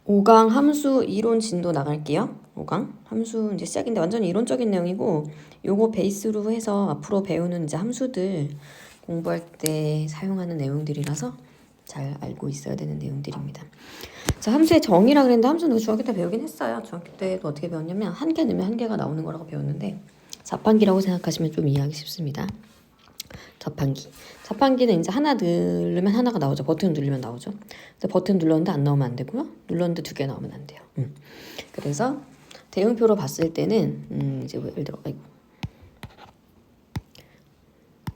5강 함수 이론 진도 나갈게요. 5강 함수 이제 시작인데 완전히 이론적인 내용이고 요거 베이스로 해서 앞으로 배우는 이제 함수들 공부할 때 사용하는 내용들이라서 잘 알고 있어야 되는 내용들입니다. 자, 함수의 정의라 그랬는데 함수는 중학교 때 배우긴 했어요. 중학교 때도 어떻게 배웠냐면 한 개 넣으면 한 개가 나오는 거라고 배웠는데 자판기라고 생각하시면 좀 이해하기 쉽습니다. 자판기는 이제 하나 누르면 하나가 나오죠. 버튼 누르면 나오죠. 근데 버튼 눌렀는데 안 나오면 안 되고요. 눌렀는데 두 개 나오면 안 돼요. 그래서 대응표로 봤을 때는 이제 뭐 예를 들어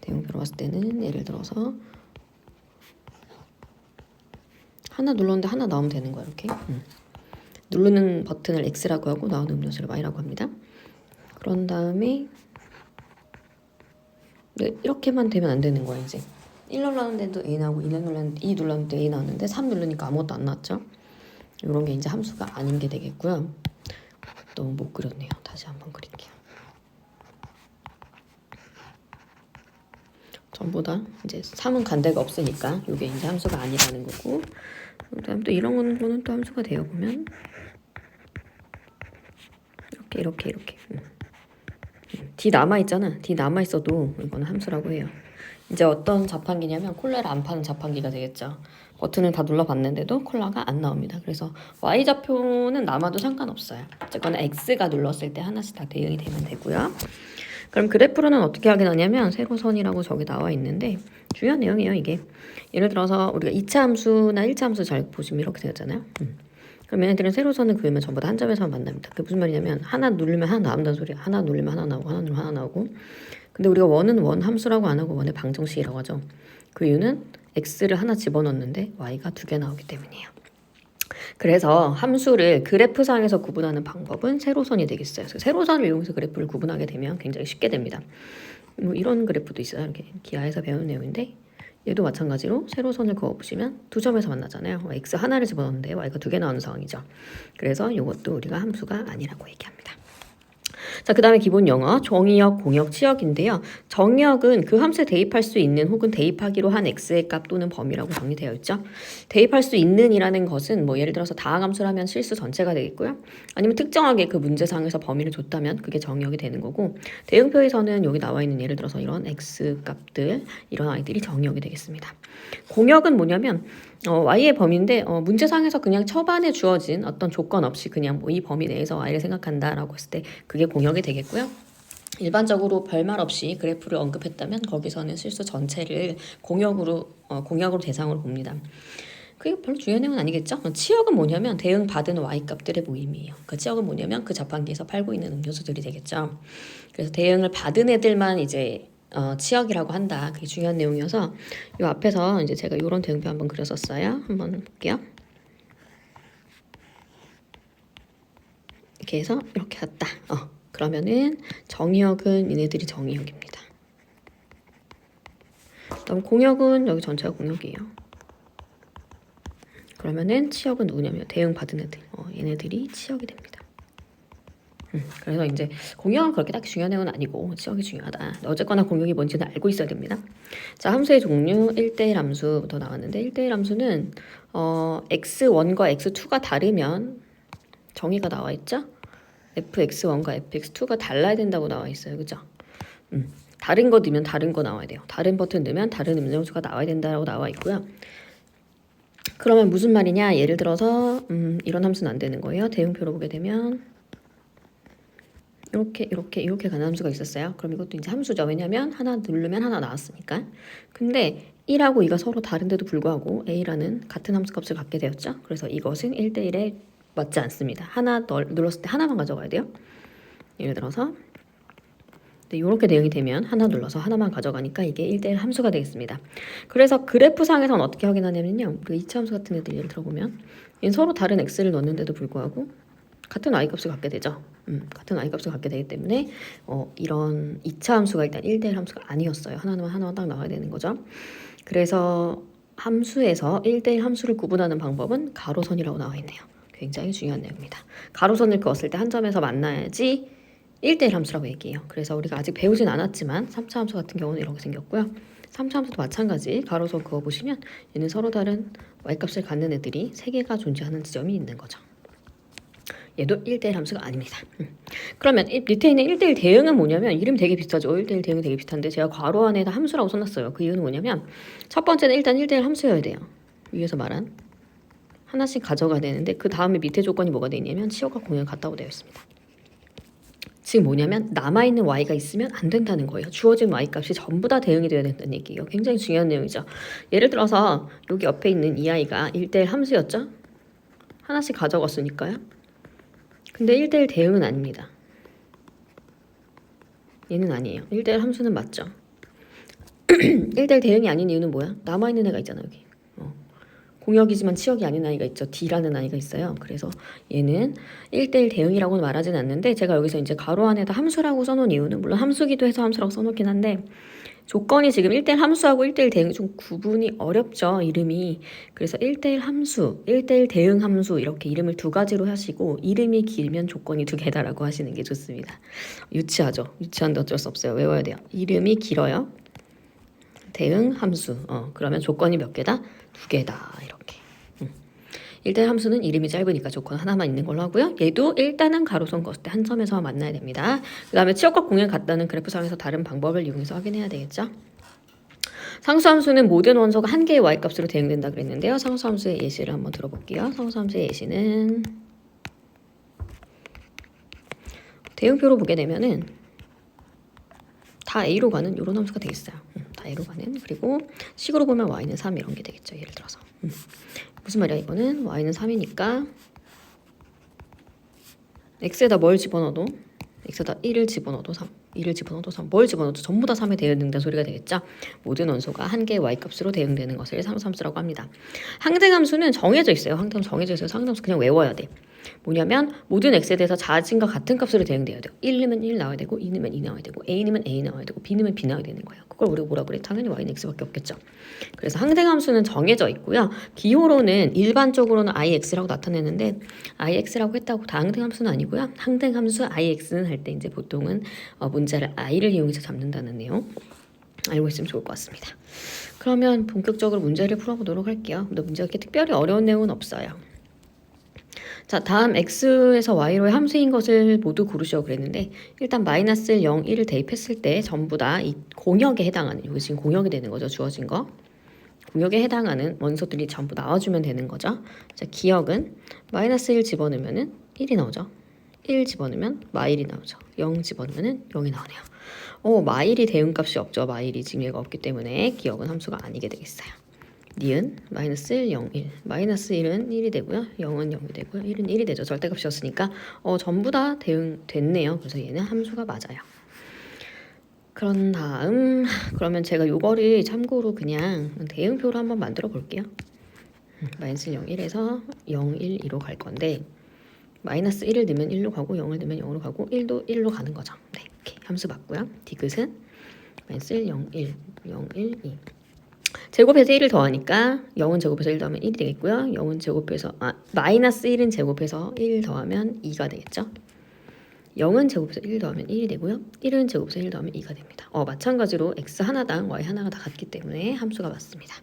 대응표로 봤을 때는 예를 들어서 하나 눌렀는데 하나 나오면 되는 거야. 이렇게 누르는 버튼을 X라고 하고 나오는 음료수를 Y라고 합니다. 그런 다음에 네, 이렇게만 되면 안 되는 거야. 이제 1 눌렀는데도 A 나오고 2 눌렀는데 A 나왔는데 3 누르니까 아무것도 안 나왔죠. 이런 게 이제 함수가 아닌 게 되겠고요. 너무 못 그렸네요. 다시 한번 그릴게요. 전부 다 이제 3은 간 데가 없으니까 이게 이제 함수가 아니라는 거고, 그다음 또 이런 거는 또 함수가 되어 보면 이렇게 D 남아 있잖아. D 남아 있어도 이거는 함수라고 해요. 이제 어떤 자판기냐면 콜라를 안 파는 자판기가 되겠죠. 버튼을 다 눌러봤는데도 콜라가 안 나옵니다. 그래서 Y좌표는 남아도 상관없어요. 어쨌거나 X가 눌렀을 때 하나씩 다 대응이 되면 되고요. 그럼 그래프로는 어떻게 확인하냐면 세로선이라고 저기 나와 있는데 중요한 내용이에요, 이게. 예를 들어서 우리가 2차 함수나 1차 함수 잘 보시면 이렇게 되었잖아요. 그럼 얘네들은 세로선을 그으면 전부 다 한 점에서 만납니다. 그게 무슨 말이냐면 하나 누르면 하나 나온다는 소리야. 하나 누르면 하나 나오고 하나 누르면 하나 나오고. 근데 우리가 원은 원 함수라고 안 하고 원의 방정식이라고 하죠. 그 이유는 x를 하나 집어넣는데 y가 두 개 나오기 때문이에요. 그래서 함수를 그래프상에서 구분하는 방법은 세로선이 되겠어요. 그래서 세로선을 이용해서 그래프를 구분하게 되면 굉장히 쉽게 됩니다. 뭐 이런 그래프도 있어요. 이렇게 기하에서 배우는 내용인데 얘도 마찬가지로 세로선을 그어보시면 두 점에서 만나잖아요. x 하나를 집어넣는데 y가 두 개 나오는 상황이죠. 그래서 이것도 우리가 함수가 아니라고 얘기합니다. 자, 그 다음에 기본 영어, 정의역, 공역, 치역인데요. 정의역은 그 함수에 대입할 수 있는 혹은 대입하기로 한 x의 값 또는 범위라고 정의되어 있죠. 대입할 수 있는이라는 것은 뭐 예를 들어서 다항함수를 하면 실수 전체가 되겠고요. 아니면 특정하게 그 문제상에서 범위를 줬다면 그게 정의역이 되는 거고, 대응표에서는 여기 나와 있는 예를 들어서 이런 x 값들, 이런 아이들이 정의역이 되겠습니다. 공역은 뭐냐면 y의 범위인데 문제상에서 그냥 초반에 주어진 어떤 조건 없이 그냥 뭐 이 범위 내에서 y를 생각한다라고 했을 때 그게 공역이 되겠고요. 일반적으로 별말 없이 그래프를 언급했다면 거기서는 실수 전체를 공역으로 대상으로 봅니다. 그게 별로 중요한 내용은 아니겠죠? 치역은 뭐냐면 대응 받은 y 값들의 모임이에요. 그 치역은 뭐냐면 그 자판기에서 팔고 있는 음료수들이 되겠죠. 그래서 대응을 받은 애들만 이제 치역이라고 한다. 그게 중요한 내용이어서 이 앞에서 이제 제가 이런 대응표 한번 그렸었어요. 한번 볼게요. 이렇게 해서 이렇게 갔다. 그러면은 정의역은 얘네들이 정의역입니다. 그다음 공역은 여기 전체가 공역이에요. 그러면은 치역은 누구냐면 대응 받은 애들. 얘네들이 치역이 됩니다. 그래서 이제 공역은 그렇게 딱히 중요한 내용은 아니고 치역이 중요하다. 어쨌거나 공역이 뭔지는 알고 있어야 됩니다. 자, 함수의 종류 1대1 함수부터 나왔는데 1대1 함수는 x1과 x2가 다르면 정의가 나와 있죠? fx1과 fx2가 달라야 된다고 나와 있어요. 그죠? 다른 거 넣으면 다른 거 나와야 돼요. 다른 버튼 넣으면 다른 음정수가 나와야 된다고 나와 있고요. 그러면 무슨 말이냐? 예를 들어서 이런 함수는 안 되는 거예요. 대응표로 보게 되면 이렇게 가는 함수가 있었어요. 그럼 이것도 이제 함수죠. 왜냐면 하나 누르면 하나 나왔으니까. 근데 1하고 2가 서로 다른데도 불구하고 A라는 같은 함수 값을 갖게 되었죠. 그래서 이것은 1대1에 맞지 않습니다. 하나 눌렀을 때 하나만 가져가야 돼요. 예를 들어서 이렇게 대응이 되면 하나 눌러서 하나만 가져가니까 이게 1대1 함수가 되겠습니다. 그래서 그래프상에서는 어떻게 확인하냐면요. 우리가 2차 함수 같은 애들 예를 들어보면 얘는 서로 다른 x를 넣는데도 불구하고 같은 y 값을 갖게 되죠. 같은 y 값을 갖게 되기 때문에 이런 2차 함수가 일단 1대1 함수가 아니었어요. 하나만 딱 나와야 되는 거죠. 그래서 함수에서 1대1 함수를 구분하는 방법은 가로선이라고 나와 있네요. 굉장히 중요한 내용입니다. 가로선을 그었을 때 한 점에서 만나야지 1대1 함수라고 얘기해요. 그래서 우리가 아직 배우진 않았지만 3차 함수 같은 경우는 이렇게 생겼고요. 3차함수도 마찬가지. 가로선 그어보시면 얘는 서로 다른 y값을 갖는 애들이 3개가 존재하는 지점이 있는 거죠. 얘도 1대1 함수가 아닙니다. 그러면 이 밑에 있는 1대1 대응은 뭐냐면 이름 되게 비슷하죠. 1대1 대응이 되게 비슷한데 제가 괄호 안에다 함수라고 써놨어요. 그 이유는 뭐냐면 첫 번째는 일단 1대1 함수여야 돼요. 위에서 말한 하나씩 가져가야 되는데 그 다음에 밑에 조건이 뭐가 되어 있냐면 치역과 공역이 같다고 되어 있습니다. 지금 뭐냐면 남아있는 y가 있으면 안 된다는 거예요. 주어진 y값이 전부 다 대응이 돼야 된다는 얘기예요. 굉장히 중요한 내용이죠. 예를 들어서 여기 옆에 있는 이 아이가 1대1 함수였죠. 하나씩 가져갔으니까요. 근데 1대1 대응은 아닙니다. 얘는 아니에요. 1대1 함수는 맞죠. 1대1 대응이 아닌 이유는 뭐야? 남아있는 애가 있잖아 여기. 공역이지만 치역이 아닌 아이가 있죠. D라는 아이가 있어요. 그래서 얘는 1대1 대응이라고는 말하진 않는데 제가 여기서 이제 가로 안에다 함수라고 써놓은 이유는 물론 함수기도 해서 함수라고 써놓긴 한데 조건이 지금 1대1 함수하고 1대1 대응이 좀 구분이 어렵죠. 이름이. 그래서 1대1 함수, 1대1 대응 함수 이렇게 이름을 두 가지로 하시고 이름이 길면 조건이 두 개다라고 하시는 게 좋습니다. 유치하죠. 유치한데 어쩔 수 없어요. 외워야 돼요. 이름이 길어요. 대응 함수. 그러면 조건이 몇 개다? 두 개다. 이렇게. 1대1 함수는 이름이 짧으니까 조건 하나만 있는 걸로 하고요. 얘도 일단은 가로선 그었을 때 한 점에서 만나야 됩니다. 그 다음에 치역과 공역이 같다는 그래프상에서 다른 방법을 이용해서 확인해야 되겠죠. 상수함수는 모든 원소가 한 개의 y값으로 대응된다 그랬는데요. 상수함수의 예시를 한번 들어볼게요. 상수함수의 예시는 대응표로 보게 되면은 다 A로 가는 이런 함수가 되겠어요. 다 A로 가는. 그리고 식으로 보면 y는 3 이런 게 되겠죠. 예를 들어서. 무슨 말이야 이거는? y는 3이니까 x에다 뭘 집어넣어도 x에다 1을 집어넣어도 3, 2를 집어넣어도 3, 뭘 집어넣어도 전부 다 3에 대응된다는 소리가 되겠죠. 모든 원소가 한 개의 y값으로 대응되는 것을 상수함수라고 합니다. 항등함수는 정해져 있어요. 항등함수 정해져 있어서 항등함수 그냥 외워야 돼. 뭐냐면 모든 x에 대해서 자진과 같은 값으로 대응돼야 돼요. 1 넣으면 1 나와야 되고 2 넣으면 2 나와야 되고 a 넣으면 a 나와야 되고 b 넣으면 b 나와야 되는 거예요. 그걸 우리가 뭐라 그래? 당연히 y는 x밖에 없겠죠. 그래서 항등함수는 정해져 있고요. 기호로는 일반적으로는 ix라고 나타내는데 ix라고 했다고 다 항등함수는 아니고요. 항등함수 ix는 할 때 이제 보통은 문자를 i를 이용해서 잡는다는 내용 알고 있으면 좋을 것 같습니다. 그러면 본격적으로 문제를 풀어보도록 할게요. 근데 문제가 이렇게 특별히 어려운 내용은 없어요. 자, 다음 x에서 y로의 함수인 것을 모두 고르시오 그랬는데 일단 마이너스 0, 1을 대입했을 때 전부 다 이 공역에 해당하는 이거 지금 공역이 되는 거죠. 주어진 거. 공역에 해당하는 원소들이 전부 나와주면 되는 거죠. 자, 기억은 마이너스 1 집어넣으면 1이 나오죠. 1 집어넣으면 마일이 나오죠. 0 집어넣으면 0이 나오네요. 마일이 대응값이 없죠. 마일이 지금 얘가 없기 때문에 기억은 함수가 아니게 되겠어요. 니은 마이너스 1, 0, 1 마이너스 1은 1이 되고요. 0은 0이 되고요. 1은 1이 되죠. 절대값이었으니까 전부 다 대응됐네요. 그래서 얘는 함수가 맞아요. 그런 다음 그러면 제가 요거를 참고로 그냥 대응표로 한번 만들어 볼게요. 마이너스 0, 1에서 0, 1, 2로 갈 건데 마이너스 1을 넣으면 1로 가고 0을 넣으면 0으로 가고 1도 1로 가는 거죠. 네, 이렇게 함수 맞고요. 디귿은 마이너스 1, 0, 1, 0, 1, 2 제곱해서 1을 더하니까 0은 제곱해서 1 더하면 1이 되겠고요. 0은 제곱해서 마이너스 1은 제곱해서 1 더하면 2가 되겠죠. 0은 제곱해서 1 더하면 1이 되고요. 1은 제곱해서 1 더하면 2가 됩니다. 마찬가지로 x 하나당 y 하나가 다 같기 때문에 함수가 맞습니다.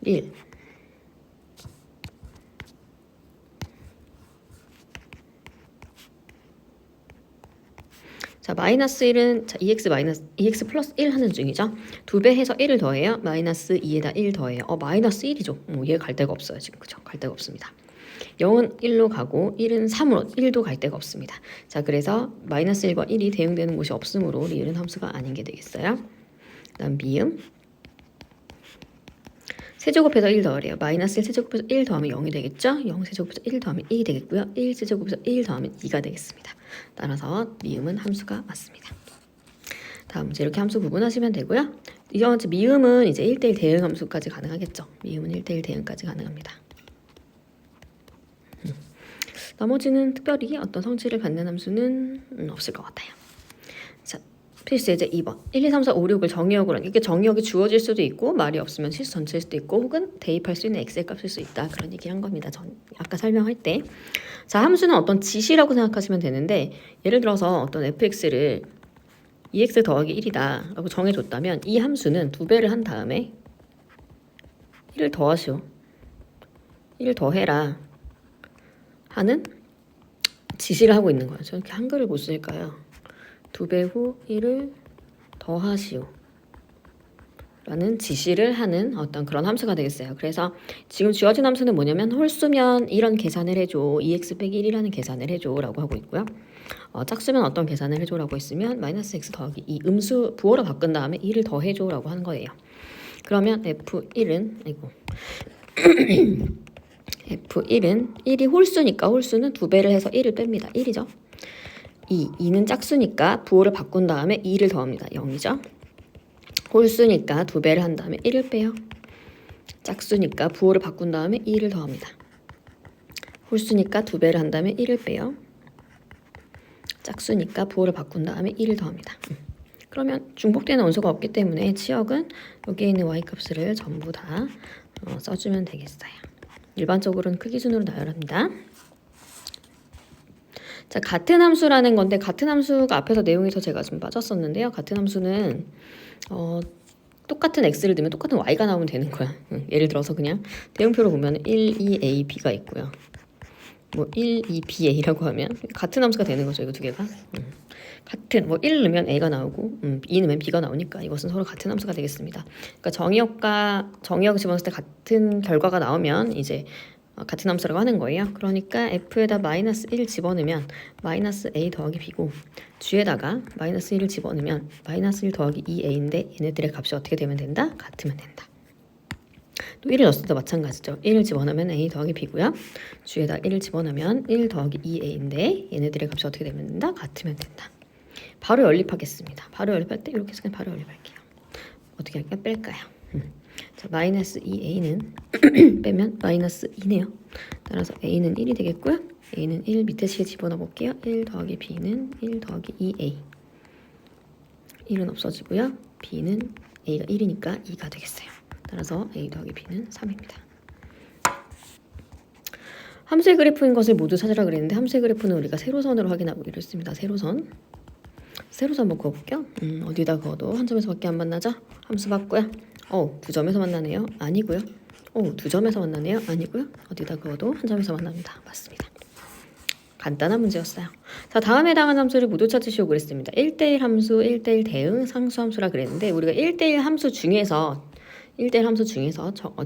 1 자, 마이너스 1은 자, 2x 플러스 1 하는 중이죠. 2배 해서 1을 더해요. 마이너스 2에다 1 더해요. 마이너스 1이죠. 얘 갈 데가 없어요. 지금 그죠? 갈 데가 없습니다. 0은 1로 가고 1은 3으로 1도 갈 데가 없습니다. 자, 그래서 마이너스 1과 1이 대응되는 곳이 없으므로 리을은 함수가 아닌 게 되겠어요. 그다음 미음 세제곱해서 1 더하래요. 마이너스 1 세제곱해서 1 더하면 0이 되겠죠? 0 세제곱해서 1 더하면 1이 되겠고요. 1 세제곱해서 1 더하면 2가 되겠습니다. 따라서 미음은 함수가 맞습니다. 다음 이제 이렇게 함수 구분하시면 되고요. 이제 미음은 이제 1대1 대응 함수까지 가능하겠죠. 미음은 1대1 대응까지 가능합니다. 나머지는 특별히 어떤 성질을 갖는 함수는 없을 것 같아요. 자, 필수 예제 2번 1, 2, 3, 4, 5, 6을 정의역으로 이게 정의역이 주어질 수도 있고 말이 없으면 실수 전체일 수도 있고 혹은 대입할 수 있는 x의 값일 수 있다. 그런 얘기 한 겁니다. 아까 설명할 때. 자, 함수는 어떤 지시라고 생각하시면 되는데 예를 들어서 어떤 fx를 2x 더하기 1이다 라고 정해줬다면 이 함수는 2배를 한 다음에 1을 더하시오. 1을 더해라 하는 지시를 하고 있는 거예요. 저는 이렇게 한글을 못 쓸까요? 2배 후 1을 더하시오 라는 지시를 하는 어떤 그런 함수가 되겠어요. 그래서 지금 주어진 함수는 뭐냐면 홀수면 이런 계산을 해줘. 2x 빼기 1이라는 계산을 해줘 라고 하고 있고요. 짝수면 어떤 계산을 해줘 라고 했으면 마이너스 x 더하기 2 음수 부호로 바꾼 다음에 2를 더해줘 라고 하는 거예요. 그러면 F1은 F1은 1이 홀수니까 홀수는 2배를 해서 1을 뺍니다. 1이죠. 2는 짝수니까 부호를 바꾼 다음에 2를 더합니다. 0이죠. 홀수니까 2배를 한 다음에 1을 빼요. 짝수니까 부호를 바꾼 다음에 2를 더합니다. 홀수니까 2배를 한 다음에 1을 빼요. 짝수니까 부호를 바꾼 다음에 1을 더합니다. 그러면 중복되는 원소가 없기 때문에 치역은 여기에 있는 y값을 전부 다 써주면 되겠어요. 일반적으로는 크 기준으로 나열합니다. 자, 같은 함수라는 건데 같은 함수가 앞에서 내용에서 제가 좀 빠졌었는데요. 같은 함수는 똑같은 x를 넣으면 똑같은 y가 나오면 되는 거야. 예를 들어서 그냥 대응표로 보면 1, 2a, b가 있고요. 뭐 1, 2, ba라고 하면 같은 함수가 되는 거죠. 이거 두 개가. 같은 뭐 1 넣으면 a가 나오고 2 넣으면 b가 나오니까 이것은 서로 같은 함수가 되겠습니다. 그러니까 정의역을 집어넣을 때 같은 결과가 나오면 이제 같은 함수라고 하는 거예요. 그러니까 f에다 마이너스 1 집어넣으면 마이너스 a 더하기 b고 g에다가 마이너스 1을 집어넣으면 마이너스 1 더하기 2a인데 얘네들의 값이 어떻게 되면 된다? 같으면 된다. 또 1을 넣었을 때 마찬가지죠. 1을 집어넣으면 a 더하기 b고요. g에다 1을 집어넣으면 1 더하기 2a인데 얘네들의 값이 어떻게 되면 된다? 같으면 된다. 바로 연립하겠습니다. 바로 연립할 때 이렇게 해서 그냥 바로 연립할게요. 어떻게 할까요? 뺄까요? 자, 마이너스 2a는 빼면 마이너스 2네요. 따라서 a는 1이 되겠고요. a는 1 밑에 식에 집어넣어 볼게요. 1 더하기 b는 1 더하기 2a 1은 없어지고요. b는 a가 1이니까 2가 되겠어요. 따라서 a 더하기 b는 3입니다. 함수의 그래프인 것을 모두 찾으라 그랬는데 함수의 그래프는 우리가 세로선으로 확인하고 이랬습니다. 세로선 한번 그어볼게요. 어디다 그어도 한 점에서밖에 안 만나죠? 함수 받고요. 두 점에서 만나네요. 아니고요. 두 점에서 만나네요. 아니고요. 어디다 그어도 한 점에서 만납니다. 맞습니다. 간단한 문제였어요. 자, 다음에 해당하는 함수를 모두 찾으시오 그랬습니다. 1대1 함수, 1대1 대응, 상수함수라 그랬는데 우리가 1대1 함수 중에서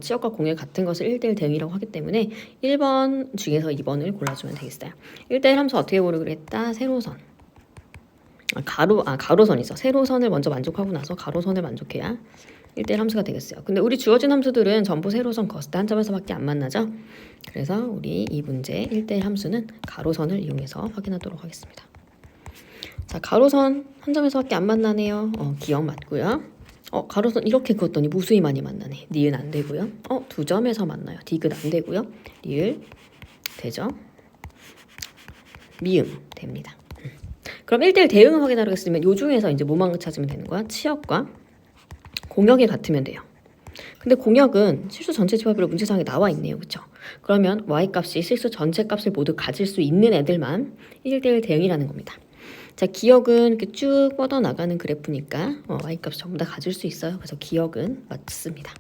치역과 공역 같은 것을 1대1 대응이라고 하기 때문에 1번 중에서 2번을 골라주면 되겠어요. 1대1 함수 어떻게 고르기로 했다? 세로선. 가로선이죠. 세로선을 먼저 만족하고 나서 가로선을 만족해야 1대1 함수가 되겠어요. 근데 우리 주어진 함수들은 전부 세로선 그었을 때 한 점에서밖에 안 만나죠. 그래서 우리 이 문제 1대1 함수는 가로선을 이용해서 확인하도록 하겠습니다. 자, 가로선 한 점에서밖에 안 만나네요. 기억 맞고요. 가로선 이렇게 그었더니 무수히 많이 만나네. 니은 안 되고요. 두 점에서 만나요. 디귿 안 되고요. 리을 되죠. 미음 됩니다. 그럼 1대1 대응을 확인하려고 했으면 요 중에서 이제 뭐만 찾으면 되는 거야? 치역과 공역이 같으면 돼요. 근데 공역은 실수 전체 집합으로 문제상에 나와 있네요. 그렇죠? 그러면 y값이 실수 전체 값을 모두 가질 수 있는 애들만 1대1 대응이라는 겁니다. 자, 기역은 이렇게 쭉 뻗어나가는 그래프니까 y값 전부 다 가질 수 있어요. 그래서 기역은 맞습니다.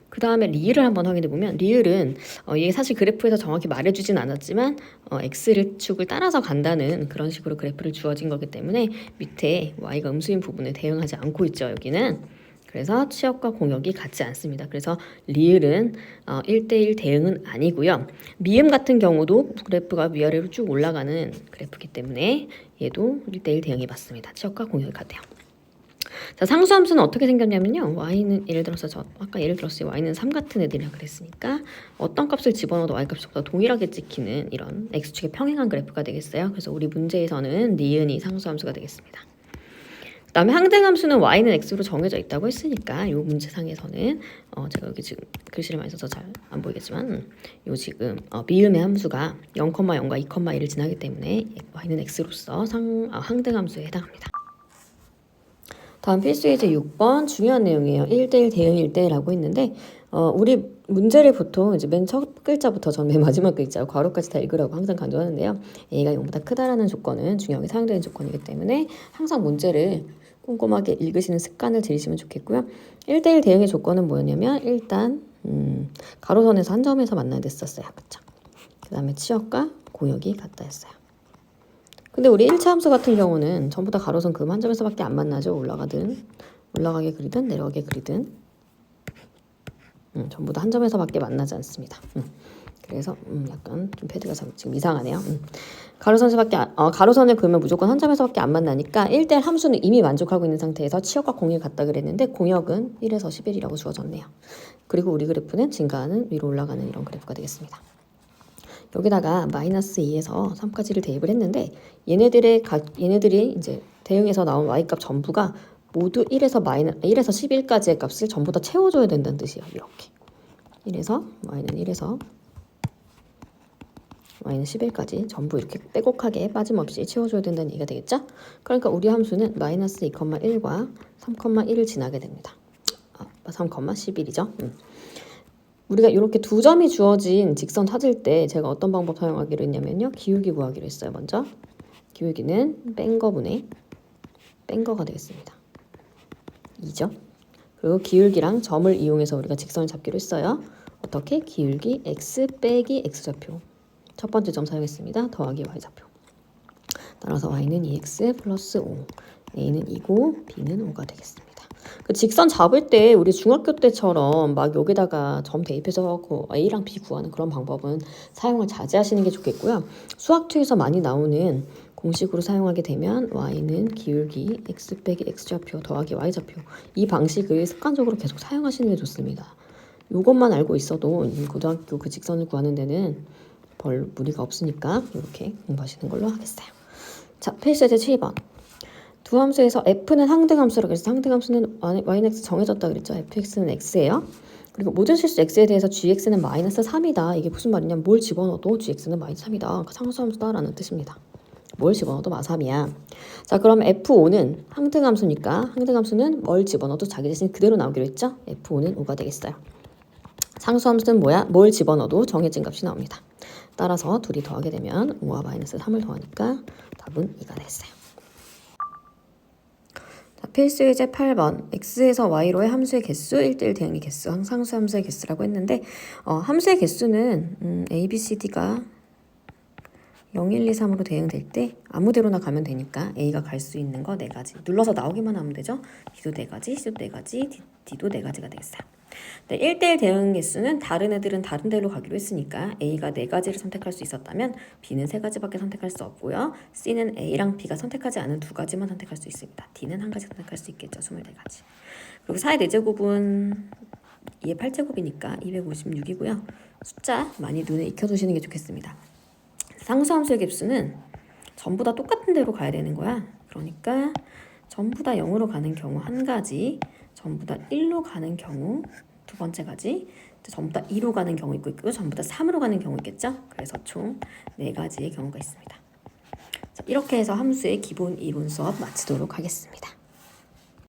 그 다음에 리을을 한번 확인해 보면 리을은 이게 사실 그래프에서 정확히 말해주진 않았지만 x를 축을 따라서 간다는 그런 식으로 그래프를 주어진 거기 때문에 밑에 y가 음수인 부분에 대응하지 않고 있죠. 여기는. 그래서 치역과 공역이 같지 않습니다. 그래서 리을은 1대1 대응은 아니고요. 미음 같은 경우도 그래프가 위아래로 쭉 올라가는 그래프이기 때문에 얘도 1대1 대응이 맞습니다. 치역과 공역이 같아요. 자, 상수함수는 어떻게 생겼냐면요. y는 예를 들어서 y는 3 같은 애들이라 그랬으니까 어떤 값을 집어넣어도 y값이 보다 동일하게 찍히는 이런 x축의 평행한 그래프가 되겠어요. 그래서 우리 문제에서는 니은이 상수함수가 되겠습니다. 그 다음에 항등함수는 y는 x로 정해져 있다고 했으니까 이 문제상에서는 제가 여기 지금 글씨를 많이 써서 잘 안 보이겠지만 요 지금 미음의 함수가 0,0과 2,1을 지나기 때문에 y는 x로서 항등함수에 해당합니다. 다음 필수 예제 6번 중요한 내용이에요. 1대1 대응 1대1하고 있는데 우리 문제를 보통 이제 맨 첫 글자부터 전 맨 마지막 글자 괄호까지 다 읽으라고 항상 강조하는데요. a가 0보다 크다라는 조건은 중요하게 사용되는 조건이기 때문에 항상 문제를 꼼꼼하게 읽으시는 습관을 들이시면 좋겠고요. 1대1 대응의 조건은 뭐였냐면 일단 가로선에서 한 점에서 만나야 됐었어요. 그쵸? 그 다음에 치역과 공역이 같다 했어요. 근데 우리 1차 함수 같은 경우는 전부 다 가로선 그 한 점에서밖에 안 만나죠. 올라가게 그리든 내려가게 그리든 전부 다 한 점에서밖에 만나지 않습니다. 그래서 약간 좀 패드가 지금 이상하네요. 가로선을 그으면 무조건 한 점에서밖에 안 만나니까 1대1 함수는 이미 만족하고 있는 상태에서 치역과 공역이 같다 그랬는데 공역은 1에서 11이라고 주어졌네요. 그리고 우리 그래프는 증가하는 위로 올라가는 이런 그래프가 되겠습니다. 여기다가 마이너스 2에서 3까지를 대입을 했는데 얘네들이 이제 대응에서 나온 y값 전부가 모두 1에서 11까지의 값을 전부 다 채워줘야 된다는 뜻이에요. 이렇게 1에서 y는 11까지 전부 이렇게 빼곡하게 빠짐없이 채워줘야 된다는 얘기가 되겠죠? 그러니까 우리 함수는 마이너스 2,1과 3,1을 지나게 됩니다. 3,11이죠. 우리가 이렇게 두 점이 주어진 직선 찾을 때 제가 어떤 방법 사용하기로 했냐면요. 기울기 구하기로 했어요. 먼저 기울기는 뺀 거가 되겠습니다. 2죠. 그리고 기울기랑 점을 이용해서 우리가 직선을 잡기로 했어요. 어떻게? 기울기 x 빼기 x좌표. 첫 번째 점 사용했습니다. 더하기 y좌표. 따라서 y는 2x 플러스 5. a는 2고 b는 5가 되겠습니다. 그 직선 잡을 때 우리 중학교 때처럼 막 여기다가 점 대입해서 a랑 b 구하는 그런 방법은 사용을 자제하시는 게 좋겠고요. 수학투에서 많이 나오는 공식으로 사용하게 되면 y는 기울기 x 빼기 x좌표 더하기 y좌표, 이 방식을 습관적으로 계속 사용하시는 게 좋습니다. 이것만 알고 있어도 고등학교 그 직선을 구하는 데는 별 무리가 없으니까 이렇게 공부하시는 걸로 하겠어요. 자, 페이지 제 7번. 두 함수에서 f는 상등함수라고 해서 상등함수는 y는 x 정해졌다 그랬죠. fx는 x예요. 그리고 모든 실수 x에 대해서 gx는 마이너스 3이다. 이게 무슨 말이냐면 뭘 집어넣어도 gx는 마이너스 3이다. 그러니까 상수함수다라는 뜻입니다. 뭘 집어넣어도 마삼이야. 자, 그럼 f5는 상등함수니까 상등함수는 뭘 집어넣어도 자기 자신 그대로 나오기로 했죠. f5는 5가 되겠어요. 상수함수는 뭐야? 뭘 집어넣어도 정해진 값이 나옵니다. 따라서 둘이 더하게 되면 5와 마이너스 3을 더하니까 답은 2가 됐어요. 자, 필수 예제 8번. x에서 y로의 함수의 개수, 1대1 대응의 개수, 상수 함수의 개수라고 했는데 함수의 개수는 a, b, c, d가 0, 1, 2, 3으로 대응될 때 아무데로나 가면 되니까 a가 갈 수 있는 거 4가지. 눌러서 나오기만 하면 되죠. b도 4가지, c도 4가지, d도 4가지가 되겠어요. 네, 1대1 대응 개수는 다른 애들은 다른 데로 가기로 했으니까 A가 4가지를 선택할 수 있었다면 B는 3가지밖에 선택할 수 없고요. C는 A랑 B가 선택하지 않은 2가지만 선택할 수 있습니다. D는 1가지 선택할 수 있겠죠. 24가지. 그리고 4의 4제곱은 2의 8제곱이니까 256이고요. 숫자 많이 눈에 익혀두시는 게 좋겠습니다. 상수함수의 갭수는 전부 다 똑같은 데로 가야 되는 거야. 그러니까 전부 다 0으로 가는 경우 1가지, 전부 다 1로 가는 경우 2번째 가지, 전부 다 2로 가는 경우 있고 전부 다 3으로 가는 경우 있겠죠. 그래서 총 4가지의 경우가 있습니다. 자, 이렇게 해서 함수의 기본 이론 수업 마치도록 하겠습니다.